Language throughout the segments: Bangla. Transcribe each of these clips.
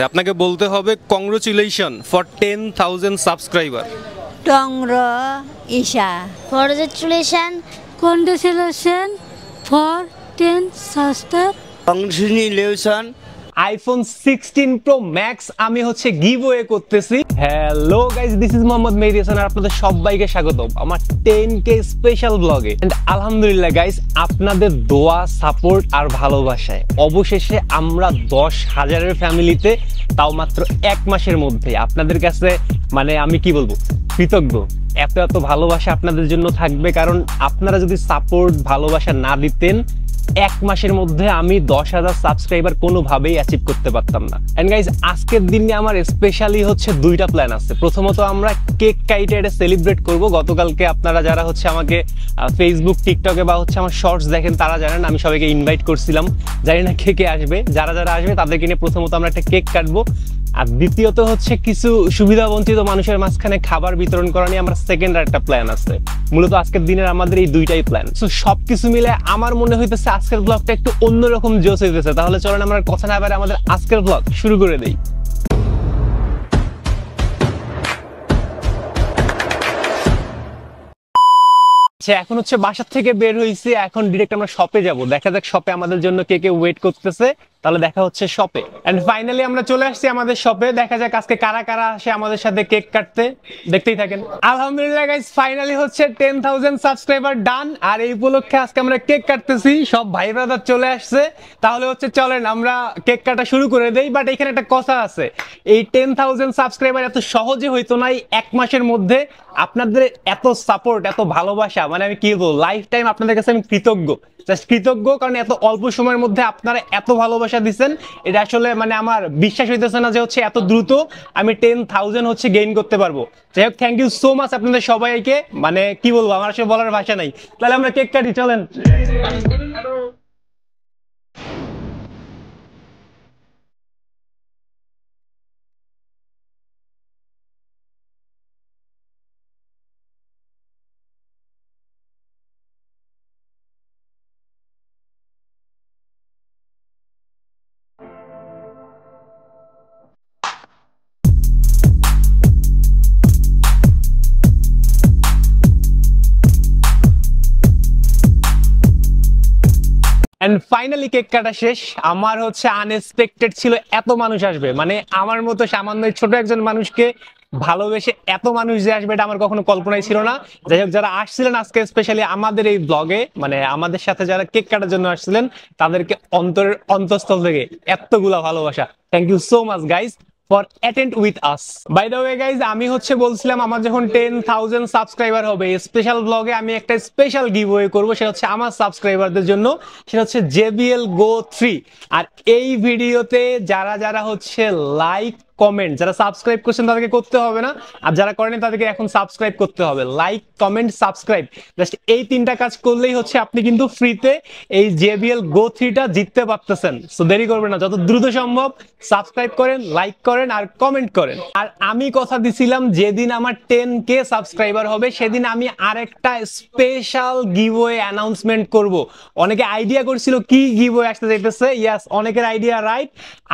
আপনাকে বলতে হবে কংগ্রাচুলেশন ফর 10,000 সাবস্ক্রাইবার। টংরা ঈশা Congratulations for 10 subscribers. Congratulation iPhone 16 pro max আমি হচ্ছে গিভওয়ে করতেছি। Hello guys, this is Mohammad Mehedi Hasan আর আপনাদের সবাইকে স্বাগতম আমার 10K স্পেশাল ব্লগে। এন্ড আলহামদুলিল্লাহ গাইস, আপনাদের দোয়া, সাপোর্ট আর ভালোবাসায় অবশেষে আমরা 10,000-এর ফ্যামিলিতে, তাও মাত্র এক মাসের মধ্যে। আপনাদের কাছে মানে আমি কি বলবো, কৃতজ্ঞ। এত এত ভালোবাসা আপনাদের জন্য থাকবে, কারণ আপনারা যদি সাপোর্ট ভালোবাসা না দিতেন এক মাসের মধ্যে আমি 10,000 সাবস্ক্রাইবার কোনোভাবেই অ্যাচিভ করতে পারতাম না। এন্ড গাইজ, আজকের দিনে আমার স্পেশালি হচ্ছে দুইটা প্ল্যান আছে। প্রথমত আমরা কেক কাইটে এটা সেলিব্রেট করব। গতকালকে আপনারা যারা হচ্ছে আমাকে ফেসবুক, টিকটকে বা হচ্ছে আমার শর্টস দেখেন তারা জানেন আমি সবাইকে ইনভাইট করছিলাম। জানি না কে কে আসবে, যারা যারা আসবে তাদেরকে নিয়ে প্রথমত আমরা একটা কেক কাটবো। আর দ্বিতীয়ত হচ্ছে কিছু সুবিধা বঞ্চিত মানুষের মাঝখানে খাবার বিতরণ করা নিয়ে আমার সেকেন্ড আর একটা প্ল্যান আছে। মূলত আজকের দিনের আমাদের এই দুইটাই প্ল্যান। সো সবকিছু মিলে আমার মনে হইতেছে আজকের ব্লগটা একটু অন্যরকম জোশ হইতেছে। তাহলে চলেন আমরা কথা না বাইরে আমাদের আজকের ব্লগ শুরু করে দেই। এখন হচ্ছে বাসা থেকে বের হইছি, এখন ডিরেক্ট আমরা শপে যাব। দেখা যাক শপে আমাদের জন্য কে কে ওয়েট করতেছে। তাহলে দেখা হচ্ছে শপে। এন্ড ফাইনালি আমরা চলে আসছি আমাদের শপে। দেখা যাক আজকে কারা কারা আসে আমাদের সাথে কেক কাটতে, দেখতেই থাকেন। আলহামদুলিল্লাহ গাইস, ফাইনালি হচ্ছে 10,000 সাবস্ক্রাইবার ডান। আর এই উপলক্ষে আজকে আমরা কেক কাটতেছি, সব ভাই ব্রাদার চলে আসছে। তাহলে হচ্ছে চলেন আমরা কেক কাটা শুরু করে দেই। বাট এখানে একটা কথা আছে, এই 10,000 সাবস্ক্রাইবার এত সহজে হইতো না এই এক মাসের মধ্যে। আপনাদের এত সাপোর্ট, এত ভালোবাসা, মানে আমি কি বলবো, লাইফ টাইম আপনাদের কাছে আমি কৃতজ্ঞ। জাস্ট কৃতজ্ঞ, কারণ এত অল্প সময়ের মধ্যে আপনারা এত ভালোবাসা দিচ্ছেন। এটা আসলে মানে আমার বিশ্বাস হইতেছে না যে হচ্ছে এত দ্রুত আমি 10,000 হচ্ছে গেইন করতে পারবো। যাই হোক, থ্যাংক ইউ সো মাচ আপনাদের সবাইকে। মানে কি বলবো, আমার আসলে বলার ভাষা নাই। তাহলে আমরা কেক কাটি, চলেন। এন্ড ফাইনালি কেক কাটা শেষ। আমার হচ্ছে আনএক্সপেক্টেড ছিল এত মানুষ আসবে। মানে আমার মতো সামান্য ছোট একজন মানুষকে ভালোবেসে এত মানুষ যে আসবে এটা আমার কখনো কল্পনাই ছিল না। যাই হোক, যারা আসছিলেন আজকে স্পেশালি আমাদের এই ব্লগে, মানে আমাদের সাথে যারা কেক কাটার জন্য আসছিলেন, তাদেরকে অন্তরের অন্তঃস্থল থেকে এতগুলা ভালোবাসা। Thank you so much guys for attend with us. By the way guys, আমি হচ্ছে বলছিলাম আমার যখন 10,000 সাবস্ক্রাইবার হবে স্পেশাল ব্লগে আমি একটা স্পেশাল গিভওয়ে করব। সেটা হচ্ছে আমার সাবস্ক্রাইবারদের জন্য, সেটা হচ্ছে JBL Go 3। আর এই ভিডিওতে যারা যারা হচ্ছে লাইক, কমেন্ট, যারা সাবস্ক্রাইব করছেন তাদেরকে করতে হবে না, আর যারা করেনি তাদেরকে এখন সাবস্ক্রাইব করতে হবে। লাইক, কমেন্ট, সাবস্ক্রাইব, জাস্ট এই তিনটা কাজ করলেই হচ্ছে আপনি কিন্তু ফ্রিতে এই JBL Go 3টা জিততে পারতেছেন। সো দেরি করবেন না, যত দ্রুত সম্ভব সাবস্ক্রাইব করেন, লাইক করেন আর কমেন্ট করেন। আর আমি কথা দিছিলাম যেদিন আমার 10K সাবস্ক্রাইবার হবে সেদিন আমি আরেকটা স্পেশাল গিভওয়ে অ্যানাউন্সমেন্ট করব। অনেকে আইডিয়া করছিল কি গিভওয়ে আসতে যাইতেছে। ইয়েস, অনেকের idea right.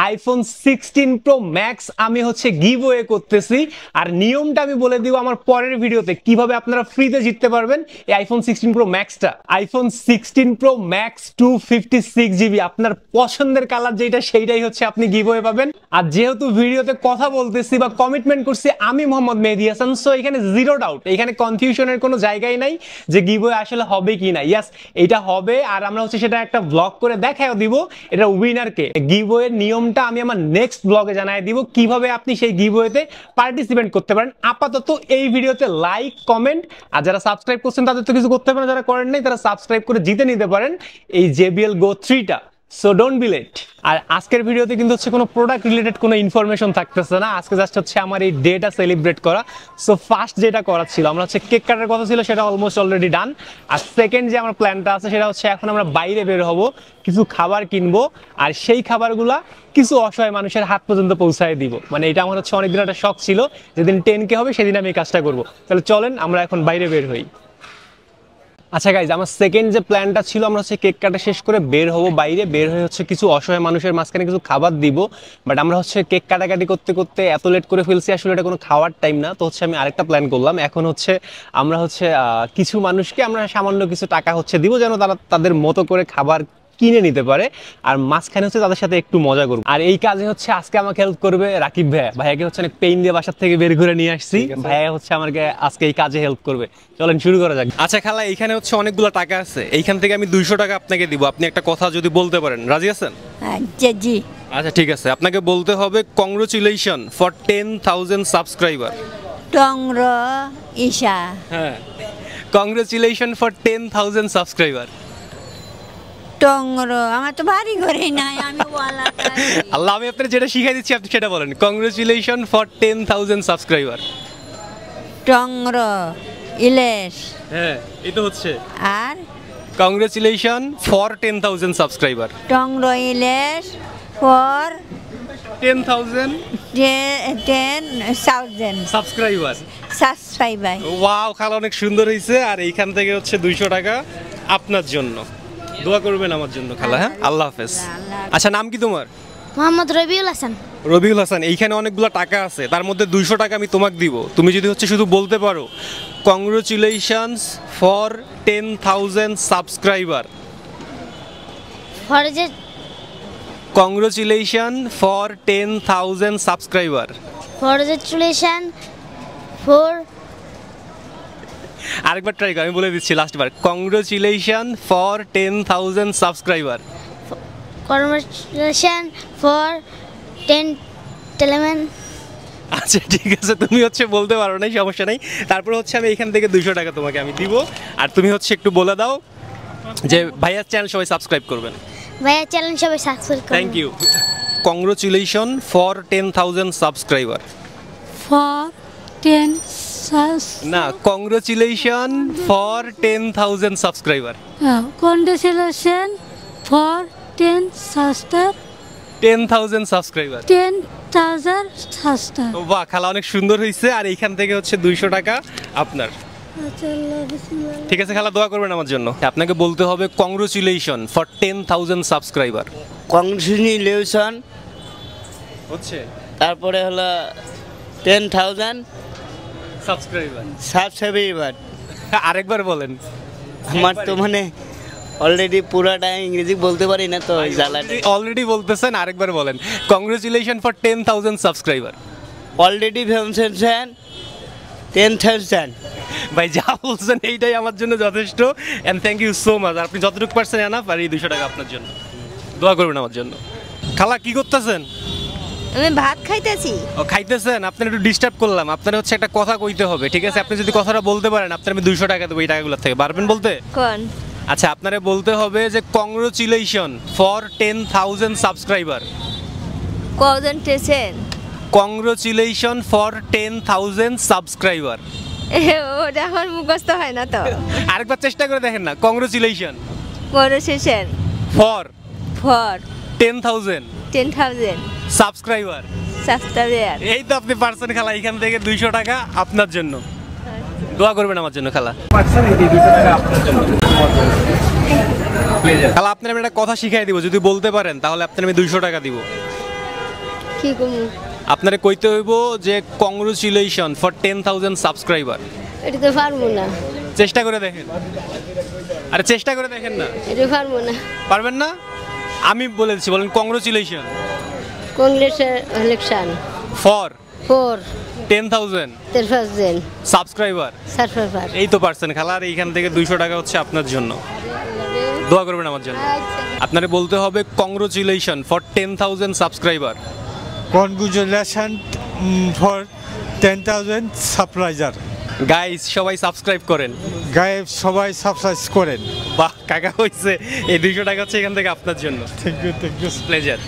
IPhone 16 pro max আমি হচ্ছে গিভওয়ে করতেছি। আর নিয়মটা আমি বলে দিব আমার পরের ভিডিওতে, কিভাবে আপনারা ফ্রিতে জিততে পারবেন এই আইফোন 16 প্রো ম্যাক্সটা। আইফোন 16 প্রো ম্যাক্স 256GB, আপনার পছন্দের কালার যেটা সেইটাই হচ্ছে আপনি গিভওয়ে পাবেন। আর যেহেতু ভিডিওতে কথা বলতেছি বা কমিটমেন্ট করছি আমি মোহাম্মদ মেহেদী হাসান, সো এখানে জিরো ডাউট, এখানে কনফিউশনের কোনো জায়গাই নাই যে গিভওয়ে আসলে হবে কি না। ইয়াস, এটা হবে। আর আমরা হচ্ছে সেটা একটা ব্লগ করে দেখাও দিব এটা উইনারকে। গিভওয়ের নিয়মটা আমি আমার নেক্সট ব্লগে জানাই দিব কিভাবে আপনি সেই গিভওয়েতে পার্টিসিপেট করতে পারেন। আপাতত এই ভিডিওতে লাইক, কমেন্ট, আর যারা সাবস্ক্রাইব করছেন তাদের তো কিছু করতে পারেন, যারা করেন নাই তারা সাবস্ক্রাইব করে জিতে নিতে পারেন এই JBL Go 3টা। So don't be late. আর আজকের ভিডিওতে কিন্তু হচ্ছে কোনো প্রোডাক্ট রিলেটেড কোনো ইনফরমেশন থাকতেছে না। আজকে জাস্ট হচ্ছে আমার এই ডেটা সেলিব্রেট করা। সো ফার্স্ট যেটা করার ছিল, আমরা হচ্ছে কেক কাটার কথা ছিল, সেটা অলমোস্ট অলরেডি ডান। আর সেকেন্ড যে আমার প্ল্যানটা আছে সেটা হচ্ছে এখন আমরা বাইরে বের হব, কিছু খাবার কিনবো, আর সেই খাবারগুলা কিছু অসহায় মানুষের হাত পর্যন্ত পৌঁছায় দিব। মানে এটা আমার হচ্ছে অনেকদিন একটা শখ ছিল, যেদিন 10K হবে সেদিন আমি এই কাজটা করবো। তাহলে চলেন আমরা এখন বাইরে বের হই। আচ্ছা গাইজ, আমার সেকেন্ড যে প্ল্যানটা ছিল, আমরা হচ্ছে কেক কাটা শেষ করে বের হবো বাইরে, বের হয়ে হচ্ছে কিছু অসহায় মানুষের মাঝখানে কিছু খাবার দিব। বাট আমরা হচ্ছে কেক কাটাকাটি করতে করতে এত লেট করে ফেলছি, আসলে এটা কোনো খাওয়ার টাইম না। তো হচ্ছে আমি আরেকটা প্ল্যান করলাম, এখন হচ্ছে আমরা হচ্ছে কিছু মানুষকে আমরা সামান্য কিছু টাকা হচ্ছে দিব, যেন তারা তাদের মতো করে খাবার কিনে নিতে পারে, আর মাঝখানে হচ্ছে তাদের সাথে একটু মজা করবো। আর এই কাজে হচ্ছে আজকে আমাকে হেল্প করবে রাকিব ভাইয়া। ভাইয়াকে হচ্ছে অনেক পেইন দিয়ে বাসার থেকে বের করে নিয়ে আসছি, ভাইয়া হচ্ছে আমাকে আজকে এই কাজে হেল্প করবে। চলেন শুরু করা যাক। আচ্ছা খালা, এইখানে হচ্ছে অনেকগুলো টাকা আছে, এইখান থেকে আমি 200 টাকা আপনাকে দিব। আপনি একটা কথা যদি বলতে পারেন, রাজি আছেন? জি। আচ্ছা ঠিক আছে, আপনাকে বলতে হবে কংগ্রেচুলেশন ফর 10,000 সাবস্ক্রাইবার। টংর ঈশা। হ্যাঁ, কংগ্রেচুলেশন ফর 10,000 সাবস্ক্রাইবার। টংর আমার তো বাড়ি ঘরে নাই, আমি ওয়ালা আল্লাহ, আমি আপনার যেটা শিখাই দিচ্ছি আপনি সেটা বলেন। Congratulation for 10,000 subscriber. টংর ইলেশ। হ্যাঁ, এটা হচ্ছে আর কংগ্রেচুলেশন ফর 10,000 সাবস্ক্রাইবার। টংর ইলেশ ফর 10,000 10,000 সাবস্ক্রাইবার। সাবস্ক্রাইবার। ওয়াও খালা, অনেক সুন্দর হয়েছে। আর এইখান থেকে হচ্ছে 200 টাকা আপনার জন্য। দোয়া করবেন আমার জন্য খালা। হ্যাঁ, আল্লাহ হাফেজ। আচ্ছা, নাম কি তোমার? মোহাম্মদ রবিউল হাসান। রবিউল হাসান। এইখানে অনেকগুলো টাকা আছে, তার মধ্যে 200 টাকা আমি তোমাকে দিব। তুমি যদি হচ্ছে শুধু বলতে পারো কংগ্রেচুলেশনস ফর 10,000 সাবস্ক্রাইবার। ফর যে কংগ্রেচুলেশন ফর 10,000 সাবস্ক্রাইবার। ফরচুলেশন ফর আরেকবার ট্রাই কর, আমি বলে দিচ্ছি লাস্টবার। Congratulation for 10,000 subscriber. Conversation for 10,000। আচ্ছা ঠিক আছে, তুমি হচ্ছে বলতে পারো নাই, সমস্যা নেই। তারপর হচ্ছে আমি এখান থেকে 200 টাকা তোমাকে আমি দিব। আর তুমি হচ্ছে একটু বলে দাও যে ভাইয়ার চ্যানেল সবাই সাবস্ক্রাইব করবেন। ভাইয়া চ্যানেল সবাই সাবস্ক্রাইব করুন। Thank you. Congratulation for 10,000 subscriber. For 10 না, congratulation for 10,000 subscriber. Congratulation for 10,000 subscriber. 10,000 subscribe. বাহ খালা, অনেক সুন্দর হয়েছে। আর এইখান থেকে হচ্ছে 200 টাকা আপনার। ঠিক আছে খালা, দোয়া করবেন আমার জন্য। আপনাকে বলতে হবে কংগ্রেচুলেশন ফর 10,000 সাবস্ক্রাইবার। কংগ্রেচুলেশন হচ্ছে তারপরে হলো 10,000 সাবস্ক্রাইবার। সাবস্ক্রাইবার। আরেকবার বলেন। আমার তো মানে অলরেডি পুরাটা ইংরেজি বলতে পারি না, তো জ্বালাটা। অলরেডি বলতেছেন, আরেকবার বলেন। Congratulation for 10,000 subscriber. অলরেডি ভেবেছেন 10,000। ভাই যা বলছেন এইটাই আমার জন্য যথেষ্ট। And thank you so much. আপনি যতটুকু পারছেন এনাফ। আর এই 200 টাকা আপনার জন্য। দোয়া করবেন আমার জন্য। খালা কি করতেছেন? আমি ভাত খাইতেছি। ও খাইতেছেন? আপনার একটু ডিস্টার্ব করলাম। আপনার হচ্ছে একটা কথা কইতে হবে, ঠিক আছে? আপনি যদি কথাটা বলতে পারেন, আপনার আমি 200 টাকা দেবো এই টাকাগুলো থেকে। পারবেন বলতে? কোন? আচ্ছা, আপনারা বলতে হবে যে কংগ্রেচুলেশন ফর 10,000 সাবস্ক্রাইবার। কজন টেছেন? Congratulation for 10,000 subscriber. ওটা এখন মুখস্থ হয় না তো। আরেকবার চেষ্টা করে দেখেন না। কংগ্রেচুলেশন করেছেন ফর ফর 10,000 10,000 সাবস্ক্রাইবার। সাবস্ক্রাইবার। এই তো আপনি পারছেন খালা। এখান থেকে 200 টাকা আপনার জন্য। দোয়া করবেন আমার জন্য খালা। খালা, আপনার আমি একটা কথা শিখাই দিব, যদি বলতে পারেন তাহলে আপনার আমি 200 টাকা দিব। কি কমু? আপনারে কইতে হইব যে কংগ্রেচুলেশন ফর 10,000 সাবস্ক্রাইবার। এটা তো পারবো না। চেষ্টা করে দেখেন। আরে চেষ্টা করে দেখেন না। এটা পারবো না। পারবেন না? আমি বলে দিচ্ছি, বলেন congratulation congratulation for for 10,000 10,000 subscriber. Subscriber. এই তো পারছেন খালা। আর এইখান থেকে 200 টাকা হচ্ছে আপনার জন্য। দোয়া করবেন আমার জন্য। আপনারে বলতে হবে congratulation for 10,000 subscriber. Congratulations for 10,000 subscriber. Guys সবাই সাবস্ক্রাইব করেন। গায়ে সবাই সাবস্ক্রাইব করেন। বাহ কাকা, হইছে। এই 200 টাকা হচ্ছে এখান থেকে আপনার জন্য। Thank you pleasure.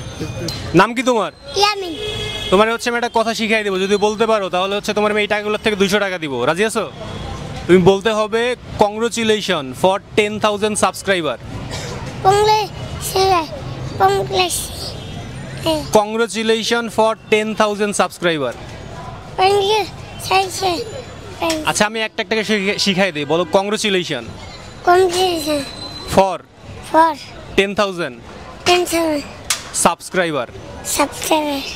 নাম কি তোমার? ইয়ামিন। তোমার হচ্ছে আমি একটা কথা শিখাই দেবো, যদি বলতে পারো তাহলে হচ্ছে তোমার আমি এই টাকাগুলোর থেকে 200 টাকা দিব। রাজি আছো? তুমি বলতে হবে congratulation for 10,000 subscriber. Congratulation for 10,000 subscriber. আচ্ছা, আমি একটা একটা শিখাই দিই। বলো congratulation Congratulations for for 10,000 10,000 subscriber. subscribers.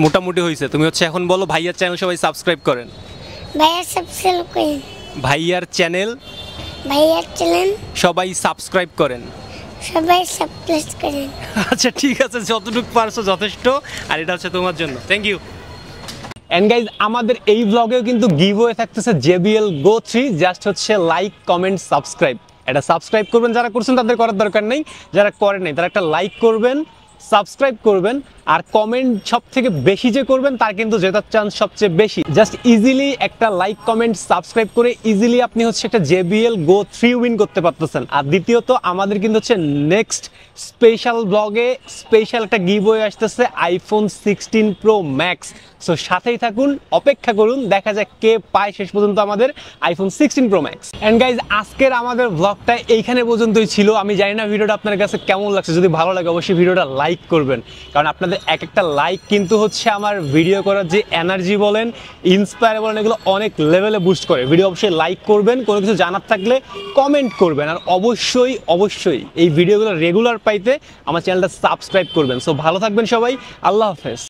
মোটামুটি হয়েছে। তুমি হচ্ছে এখন বলো ভাইয়ার চ্যানেল সবাই সাবস্ক্রাইব করেন। ভাইয়া সাবস্ক্রাইব করেন, ভাইয়ার চ্যানেল ভাইয়ার চ্যানেল সবাই সাবস্ক্রাইব করেন। সবাই সাবস্ক্রাইব করেন। আচ্ছা ঠিক আছে, যতটুকু পারছো যথেষ্ট। আর এটা হচ্ছে তোমার জন্য। Thank you. এন্ড গাইজ আমাদের এই ব্লগেও কিন্তু গিভওয়ে থাকতেছে JBL Go 3, জাস্ট হচ্ছে লাইক কমেন্ট সাবস্ক্রাইব। এটা সাবস্ক্রাইব করবেন, যারা করছেন তাদের করার দরকার নেই, যারা করেন নাই তারা একটা লাইক করবেন, সাবস্ক্রাইব করবেন, আর কমেন্ট সব থেকে বেশি যে করবেন তার কিন্তু জেতার চান্স সবচেয়ে বেশি। জাস্ট ইজিলি একটা লাইক কমেন্ট সাবস্ক্রাইব করে ইজিলি আপনি হচ্ছে একটা JBL Go 3 উইন করতে পারতেছেন। আর দ্বিতীয়ত আমাদের কিন্তু হচ্ছে নেক্সট স্পেশাল ব্লগে স্পেশাল একটা গিভওয়ে আসতেছে iPhone 16 Pro Max। সো সাথেই থাকুন, অপেক্ষা করুন, দেখা যাক কে পায় শেষ পর্যন্ত আমাদের iPhone 16 Pro Max। And guys আজকের আমাদের ব্লগটা এইখানে পর্যন্তই ছিল। আমি জানি না ভিডিওটা আপনার কাছে কেমন লাগছে, যদি ভালো লাগে অবশ্যই ভিডিওটা লাইক করবেন, কারণ আপনাদের এক একটা লাইক কিন্তু হচ্ছে আমার ভিডিও করার যে এনার্জি বলেন, ইন্সপায়ার বলেন, এগুলো অনেক লেভেলে বুস্ট করে। ভিডিও অবশ্যই লাইক করবেন, কোনো কিছু জানার থাকলে কমেন্ট করবেন, আর অবশ্যই অবশ্যই এই ভিডিওগুলো রেগুলার পাইতে আমার চ্যানেলটা সাবস্ক্রাইব করবেন। সো ভালো থাকবেন সবাই, আল্লাহ হাফেজ।